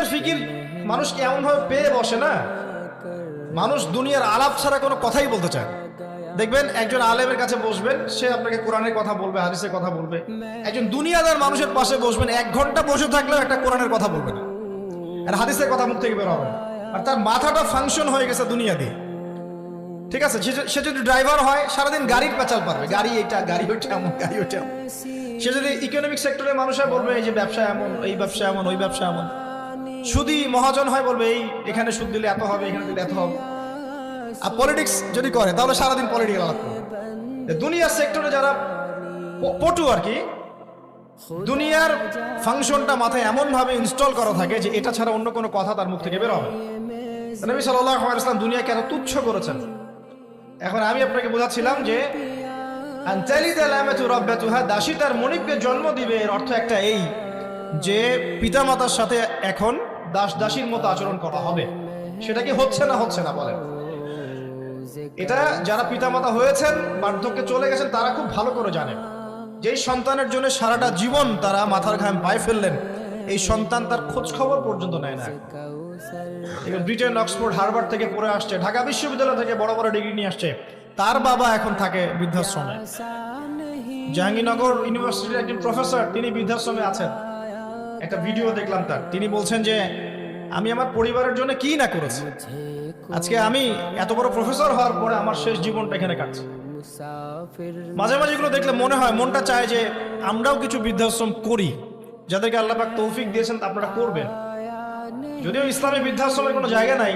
দুনিয়ার ফিকির মানুষকে এমনভাবে পেয়ে বসে না, মানুষ দুনিয়ার আলাপ ছাড়া কোনো কথাই বলতে চায় না। দেখবেন একজন আলেমের কাছে বসবেন, সে আপনাকে কোরআনের কথা বলবে, হাদিসের কথা বলবে। একজন দুনিয়াদার মানুষের পাশে বসবেন, 1 ঘন্টা বসে থাকলেও একটা কোরআনের কথা বলবে না, আর হাদিসের কথা মুখ থেকে বের হবে না। আর তার মাথাটা ফাংশন হয়ে গেছে দুনিয়া দিয়ে, ঠিক আছে। সে যদি ড্রাইভার হয়, সারাদিন গাড়ির পেঁচাল পারবে, গাড়ি এটা, গাড়ি ওইটা, এমন গাড়ি ওইটা। সে যদি ইকোনমিক সেক্টরের মানুষ হয়, বলবে এই যে ব্যবসা এমন, এই ব্যবসা এমন, ওই ব্যবসা এমন। সুদী মহাজন হয়, বলবে এই এখানে সুদ দিলে এত হবে, এখানে দিলে এত হবে। আর পলিটিক্স যদি করে, তাহলে সারাদিন পলিটিক্যাল আলাপ করবে। দুনিয়ার সেক্টরে যারা পটু আর কি, দুনিয়ার ফাংশনটা মাথায় এমন ভাবে ইনস্টল করা থাকে যে এটা ছাড়া অন্য কোনো কথা তার মুখ থেকে বের হবে। নবী সাল্লাল্লাহু আলাইহি ওয়াসাল্লাম দুনিয়াকে এত তুচ্ছ করেছেন। এখন আমি আপনাকে বোঝাচ্ছিলাম যে দাসী তার মনিবকে জন্ম দিবে, এর অর্থ একটা এই যে পিতামাতার সাথে এখন দাস দাসীর মতো আচরণ করা হবে। সেটা কি হচ্ছে না হচ্ছে না বলেন? এটা যারা পিতামাতা হয়েছেন, বার্ধক্যে চলে গেছেন, তারা খুব ভালো করে জানেন। যেই সন্তানের জন্য সারাটা জীবন তারা মাথার ঘাম পায়ে ফেললেন, এই সন্তান তার খোঁজ খবর পর্যন্ত নেয় না। ব্রিটেন, অক্সফোর্ড, হার্ভার্ড থেকে পড়ে আসছে, ঢাকা বিশ্ববিদ্যালয় থেকে বড় বড় ডিগ্রি নিয়ে আসছে, তার বাবা এখন থাকে বৃদ্ধাশ্রমে। জাহাঙ্গীরনগর ইউনিভার্সিটির একজন প্রফেসর, তিনি বৃদ্ধাশ্রমে আছেন। একটা ভিডিও দেখলাম তার, তিনি বলছেন যে আমি আমার পরিবারের জন্য কি না করেছি, আজকে আমি এত বড় প্রফেসর হওয়ার পরে আমার শেষ জীবনটা এখানে কাটছে। মাঝে মাঝে এগুলো দেখলে মনে হয়, মনটা চায় যে আমরাও কিছু বৃদ্ধাশ্রম করি। যাদেরকে আল্লাহ পাক তৌফিক দিয়েছেন আপনারা করবেন। যদিও ইসলামে বৃদ্ধাশ্রমের কোনো জায়গা নাই,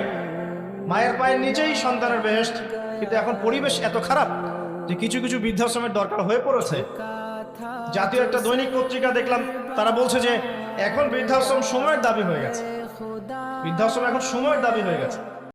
মায়ের পায়ের নিচেই সন্তানের বেহেশত, কিন্তু এখন পরিবেশ এত খারাপ যে কিছু কিছু বৃদ্ধাশ্রমের দরকার হয়ে পড়েছে। জাতীয় একটা দৈনিক পত্রিকা দেখলাম, তারা বলছে যে এখন বৃদ্ধাশ্রম সময়ের দাবি হয়ে গেছে, বৃদ্ধাশ্রম এখন সময়ের দাবি হয়ে গেছে।